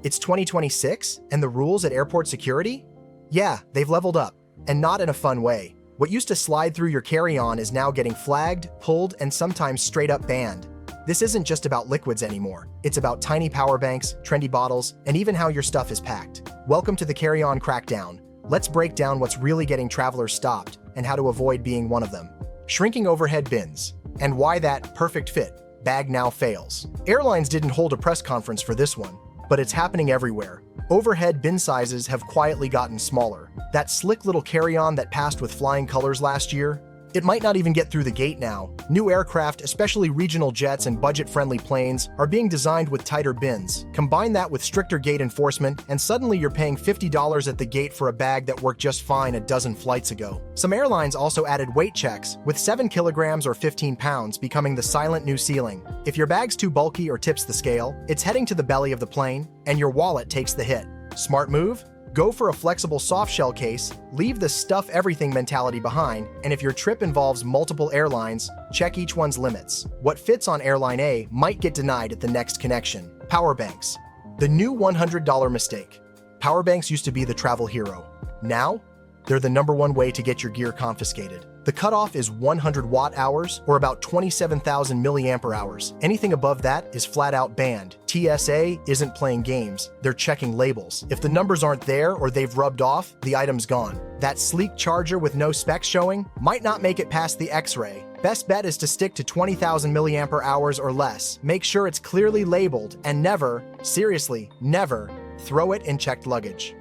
It's 2026, and the rules at airport security? Yeah, they've leveled up, and not in a fun way. What used to slide through your carry-on is now getting flagged, pulled, and sometimes straight up banned. This isn't just about liquids anymore. It's about tiny power banks, trendy bottles, and even how your stuff is packed. Welcome to the Carry-On Crackdown. Let's break down what's really getting travelers stopped and how to avoid being one of them. Shrinking overhead bins, and why that perfect fit bag now fails. Airlines didn't hold a press conference for this one, but it's happening everywhere. Overhead bin sizes have quietly gotten smaller. That slick little carry-on that passed with flying colors last year, it might not even get through the gate now. New aircraft, especially regional jets and budget-friendly planes, are being designed with tighter bins. Combine that with stricter gate enforcement, and suddenly you're paying $50 at the gate for a bag that worked just fine a dozen flights ago. Some airlines also added weight checks, with 7 kilograms or 15 pounds becoming the silent new ceiling. If your bag's too bulky or tips the scale, it's heading to the belly of the plane, and your wallet takes the hit. Smart move? Go for a flexible softshell case, leave the stuff everything mentality behind, and if your trip involves multiple airlines, check each one's limits. What fits on airline A might get denied at the next connection. Power banks. The new $100 mistake. Power banks used to be the travel hero. Now, they're the #1 way to get your gear confiscated. The cutoff is 100 watt-hours, or about 27,000 milliampere hours. Anything above that is flat out banned. TSA isn't playing games, they're checking labels. If the numbers aren't there or they've rubbed off, the item's gone. That sleek charger with no specs showing might not make it past the X-ray. Best bet is to stick to 20,000 milliampere hours or less. Make sure it's clearly labeled, and never, seriously, never, throw it in checked luggage.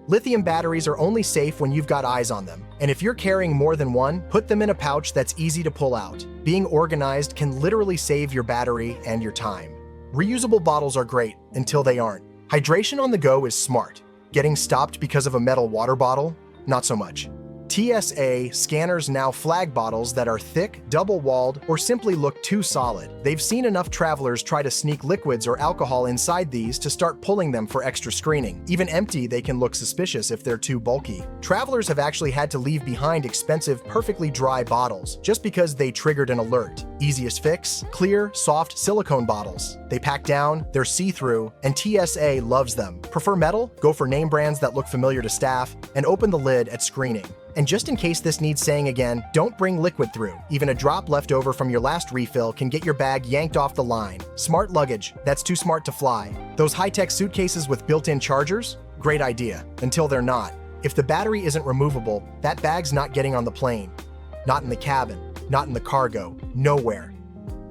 Lithium batteries are only safe when you've got eyes on them, and if you're carrying more than one, put them in a pouch that's easy to pull out. Being organized can literally save your battery and your time. Reusable bottles are great, until they aren't. Hydration on the go is smart. Getting stopped because of a metal water bottle? Not so much. TSA scanners now flag bottles that are thick, double-walled, or simply look too solid. They've seen enough travelers try to sneak liquids or alcohol inside these to start pulling them for extra screening. Even empty, they can look suspicious if they're too bulky. Travelers have actually had to leave behind expensive, perfectly dry bottles just because they triggered an alert. Easiest fix? Clear, soft silicone bottles. They pack down, they're see-through, and TSA loves them. Prefer metal? Go for name brands that look familiar to staff, and open the lid at screening. And just in case this needs saying again, don't bring liquid through. Even a drop left over from your last refill can get your bag yanked off the line. Smart luggage, that's too smart to fly. Those high-tech suitcases with built-in chargers? Great idea, until they're not. If the battery isn't removable, that bag's not getting on the plane. Not in the cabin, not in the cargo, nowhere.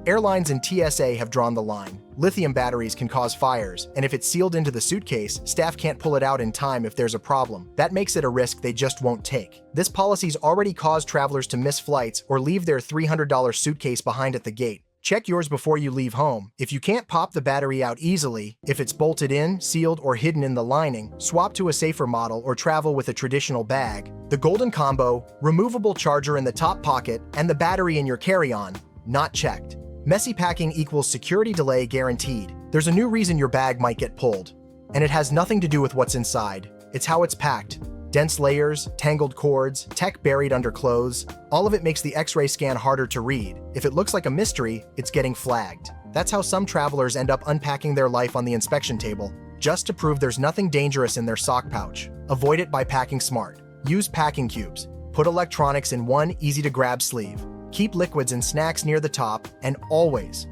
Airlines and TSA have drawn the line. Lithium batteries can cause fires, and if it's sealed into the suitcase, staff can't pull it out in time if there's a problem. That makes it a risk they just won't take. This policy's already caused travelers to miss flights or leave their $300 suitcase behind at the gate. Check yours before you leave home. If you can't pop the battery out easily, if it's bolted in, sealed, or hidden in the lining, swap to a safer model or travel with a traditional bag. The golden combo, removable charger in the top pocket, and the battery in your carry-on, not checked. Messy packing equals security delay guaranteed. There's a new reason your bag might get pulled, and it has nothing to do with what's inside. It's how it's packed. Dense layers, tangled cords, tech buried under clothes, all of it makes the X-ray scan harder to read. If it looks like a mystery, it's getting flagged. That's how some travelers end up unpacking their life on the inspection table, just to prove there's nothing dangerous in their sock pouch. Avoid it by packing smart. Use packing cubes. Put electronics in one easy-to-grab sleeve. Keep liquids and snacks near the top, and always,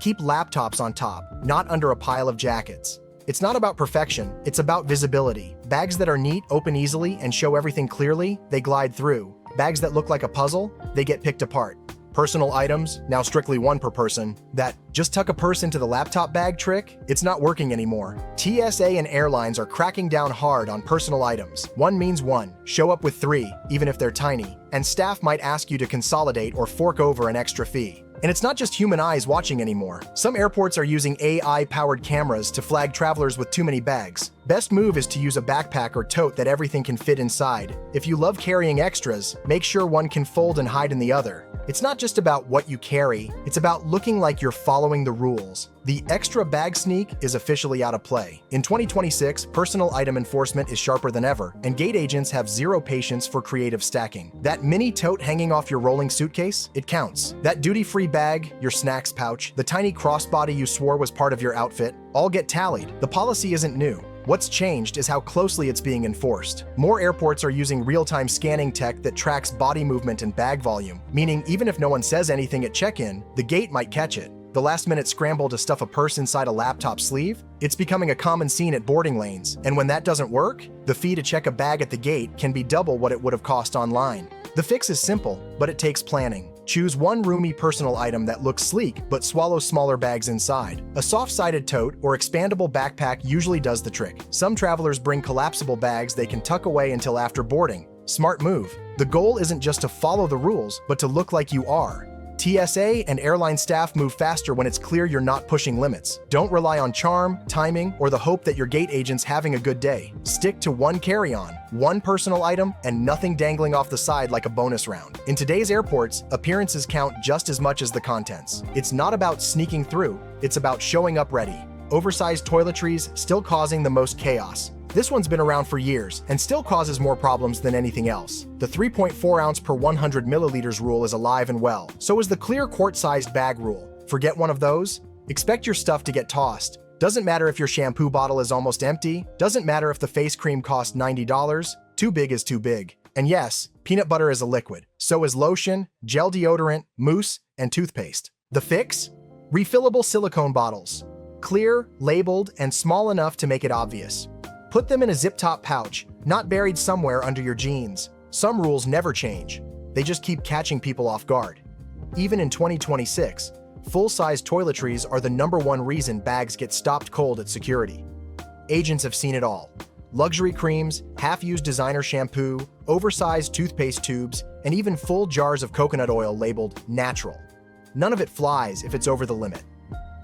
keep laptops on top, not under a pile of jackets. It's not about perfection, it's about visibility. Bags that are neat, open easily, and show everything clearly, they glide through. Bags that look like a puzzle, they get picked apart. Personal items, now strictly one per person, that just tuck a purse into the laptop bag trick, it's not working anymore. TSA and airlines are cracking down hard on personal items. One means one. Show up with 3, even if they're tiny. And staff might ask you to consolidate or fork over an extra fee. And it's not just human eyes watching anymore. Some airports are using AI-powered cameras to flag travelers with too many bags. Best move is to use a backpack or tote that everything can fit inside. If you love carrying extras, make sure one can fold and hide in the other. It's not just about what you carry, it's about looking like you're following the rules. The extra bag sneak is officially out of play. In 2026, personal item enforcement is sharper than ever, and gate agents have zero patience for creative stacking. That mini tote hanging off your rolling suitcase, it counts. That duty-free bag, your snacks pouch, the tiny crossbody you swore was part of your outfit, all get tallied. The policy isn't new. What's changed is how closely it's being enforced. More airports are using real-time scanning tech that tracks body movement and bag volume, meaning even if no one says anything at check-in, the gate might catch it. The last-minute scramble to stuff a purse inside a laptop sleeve? It's becoming a common scene at boarding lanes, and when that doesn't work, the fee to check a bag at the gate can be double what it would have cost online. The fix is simple, but it takes planning. Choose one roomy personal item that looks sleek but swallows smaller bags inside. A soft-sided tote or expandable backpack usually does the trick. Some travelers bring collapsible bags they can tuck away until after boarding. Smart move. The goal isn't just to follow the rules, but to look like you are. TSA and airline staff move faster when it's clear you're not pushing limits. Don't rely on charm, timing, or the hope that your gate agent's having a good day. Stick to one carry-on, one personal item, and nothing dangling off the side like a bonus round. In today's airports, appearances count just as much as the contents. It's not about sneaking through, it's about showing up ready. Oversized toiletries still causing the most chaos. This one's been around for years and still causes more problems than anything else. The 3.4 ounce per 100 milliliters rule is alive and well. So is the clear quart-sized bag rule. Forget one of those? Expect your stuff to get tossed. Doesn't matter if your shampoo bottle is almost empty. Doesn't matter if the face cream costs $90. Too big is too big. And yes, peanut butter is a liquid. So is lotion, gel deodorant, mousse, and toothpaste. The fix? Refillable silicone bottles. Clear, labeled, and small enough to make it obvious. Put them in a zip-top pouch, not buried somewhere under your jeans. Some rules never change. They just keep catching people off guard. Even in 2026, full-size toiletries are the #1 reason bags get stopped cold at security. Agents have seen it all. Luxury creams, half-used designer shampoo, oversized toothpaste tubes, and even full jars of coconut oil labeled natural. None of it flies if it's over the limit.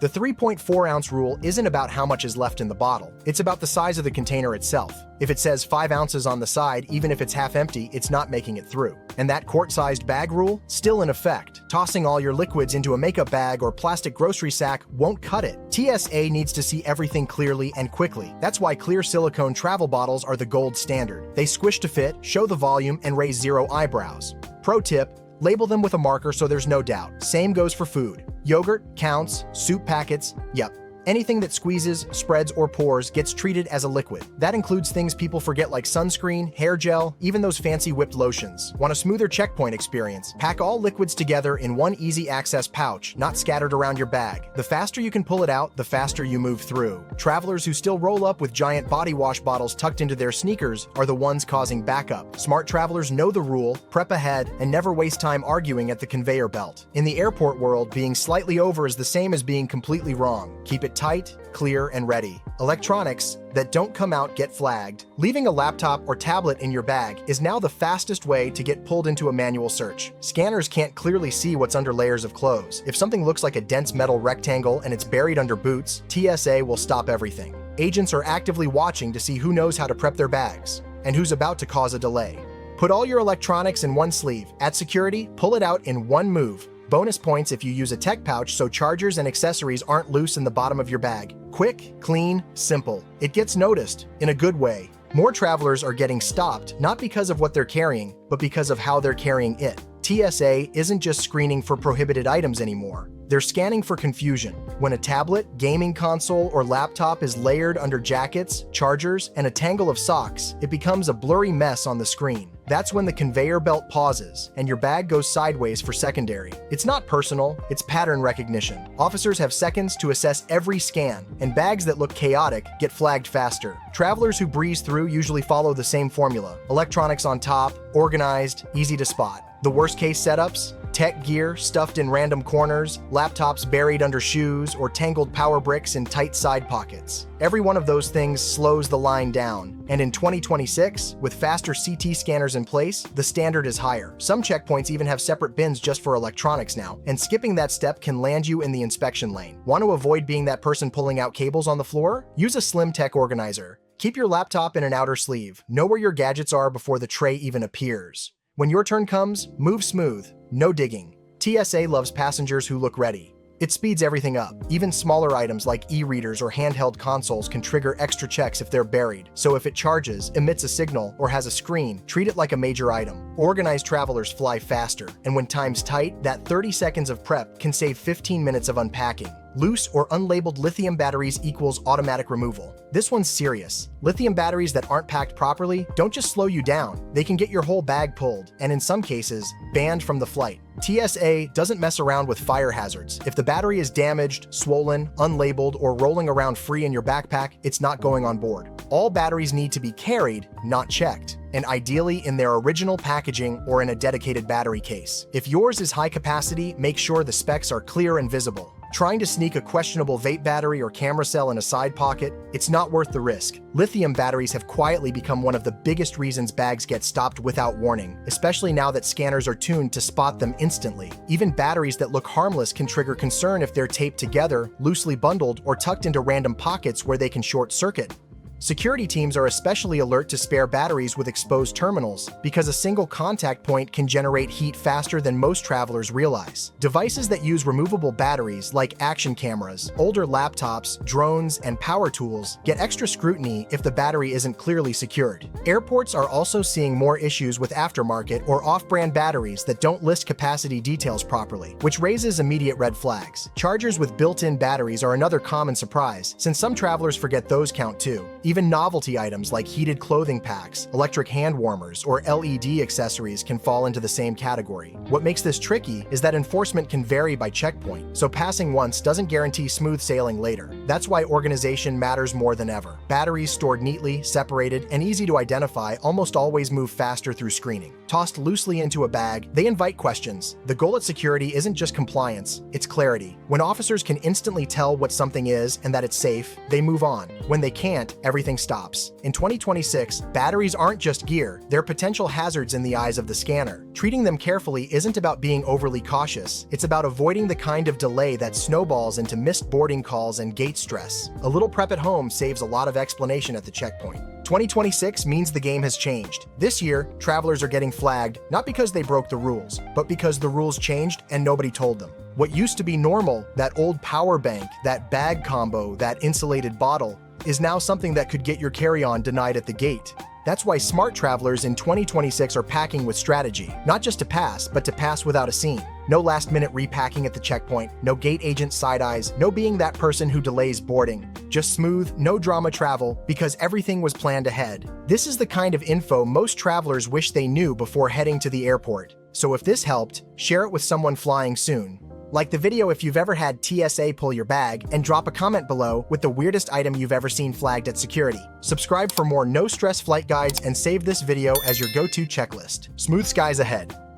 The 3.4 ounce rule isn't about how much is left in the bottle. It's about the size of the container itself. If it says 5 ounces on the side, even if it's half empty, it's not making it through. And that quart-sized bag rule? Still in effect. Tossing all your liquids into a makeup bag or plastic grocery sack won't cut it. TSA needs to see everything clearly and quickly. That's why clear silicone travel bottles are the gold standard. They squish to fit, show the volume, and raise 0 eyebrows. Pro tip: label them with a marker so there's no doubt. Same goes for food. Yogurt counts, soup packets, yep. Anything that squeezes, spreads, or pours gets treated as a liquid. That includes things people forget like sunscreen, hair gel, even those fancy whipped lotions. Want a smoother checkpoint experience? Pack all liquids together in one easy access pouch, not scattered around your bag. The faster you can pull it out, the faster you move through. Travelers who still roll up with giant body wash bottles tucked into their sneakers are the ones causing backup. Smart travelers know the rule, prep ahead, and never waste time arguing at the conveyor belt. In the airport world, being slightly over is the same as being completely wrong. Keep it tight, clear, and ready. Electronics that don't come out get flagged. Leaving a laptop or tablet in your bag is now the fastest way to get pulled into a manual search. Scanners can't clearly see what's under layers of clothes. If something looks like a dense metal rectangle and it's buried under boots, TSA will stop everything. Agents are actively watching to see who knows how to prep their bags and who's about to cause a delay. Put all your electronics in one sleeve. At security, pull it out in one move. Bonus points if you use a tech pouch so chargers and accessories aren't loose in the bottom of your bag. Quick, clean, simple. It gets noticed, in a good way. More travelers are getting stopped, not because of what they're carrying, but because of how they're carrying it. TSA isn't just screening for prohibited items anymore. They're scanning for confusion. When a tablet, gaming console, or laptop is layered under jackets, chargers, and a tangle of socks, it becomes a blurry mess on the screen. That's when the conveyor belt pauses, and your bag goes sideways for secondary. It's not personal, it's pattern recognition. Officers have seconds to assess every scan, and bags that look chaotic get flagged faster. Travelers who breeze through usually follow the same formula. Electronics on top, organized, easy to spot. The worst-case setups? Tech gear stuffed in random corners, laptops buried under shoes, or tangled power bricks in tight side pockets. Every one of those things slows the line down. And in 2026, with faster CT scanners in place, the standard is higher. Some checkpoints even have separate bins just for electronics now, and skipping that step can land you in the inspection lane. Want to avoid being that person pulling out cables on the floor? Use a slim tech organizer. Keep your laptop in an outer sleeve. Know where your gadgets are before the tray even appears. When your turn comes, move smooth, no digging. TSA loves passengers who look ready. It speeds everything up. Even smaller items like e-readers or handheld consoles can trigger extra checks if they're buried. So if it charges, emits a signal, or has a screen, treat it like a major item. Organized travelers fly faster, and when time's tight, that 30 seconds of prep can save 15 minutes of unpacking. Loose or unlabeled lithium batteries equals automatic removal. This one's serious. Lithium batteries that aren't packed properly don't just slow you down, they can get your whole bag pulled, and in some cases, banned from the flight. TSA doesn't mess around with fire hazards. If the battery is damaged, swollen, unlabeled, or rolling around free in your backpack, it's not going on board. All batteries need to be carried, not checked, and ideally in their original packaging or in a dedicated battery case. If yours is high capacity, make sure the specs are clear and visible. Trying to sneak a questionable vape battery or camera cell in a side pocket, it's not worth the risk. Lithium batteries have quietly become one of the biggest reasons bags get stopped without warning, especially now that scanners are tuned to spot them instantly. Even batteries that look harmless can trigger concern if they're taped together, loosely bundled, or tucked into random pockets where they can short circuit. Security teams are especially alert to spare batteries with exposed terminals because a single contact point can generate heat faster than most travelers realize. Devices that use removable batteries like action cameras, older laptops, drones, and power tools get extra scrutiny if the battery isn't clearly secured. Airports are also seeing more issues with aftermarket or off-brand batteries that don't list capacity details properly, which raises immediate red flags. Chargers with built-in batteries are another common surprise, since some travelers forget those count too. Even novelty items like heated clothing packs, electric hand warmers, or LED accessories can fall into the same category. What makes this tricky is that enforcement can vary by checkpoint, so passing once doesn't guarantee smooth sailing later. That's why organization matters more than ever. Batteries stored neatly, separated, and easy to identify almost always move faster through screening. Tossed loosely into a bag, they invite questions. The goal at security isn't just compliance, it's clarity. When officers can instantly tell what something is and that it's safe, they move on. When they can't, everything stops. In 2026, batteries aren't just gear, they're potential hazards in the eyes of the scanner. Treating them carefully isn't about being overly cautious, it's about avoiding the kind of delay that snowballs into missed boarding calls and gate stress. A little prep at home saves a lot of explanation at the checkpoint. 2026 means the game has changed. This year, travelers are getting flagged, not because they broke the rules, but because the rules changed and nobody told them. What used to be normal, that old power bank, that bag combo, that insulated bottle, is now something that could get your carry-on denied at the gate. That's why smart travelers in 2026 are packing with strategy, not just to pass, but to pass without a scene. No last-minute repacking at the checkpoint, no gate agent side-eyes, no being that person who delays boarding. Just smooth, no-drama travel because everything was planned ahead. This is the kind of info most travelers wish they knew before heading to the airport. So if this helped, share it with someone flying soon. Like the video if you've ever had TSA pull your bag, and drop a comment below with the weirdest item you've ever seen flagged at security. Subscribe for more no-stress flight guides and save this video as your go-to checklist. Smooth skies ahead.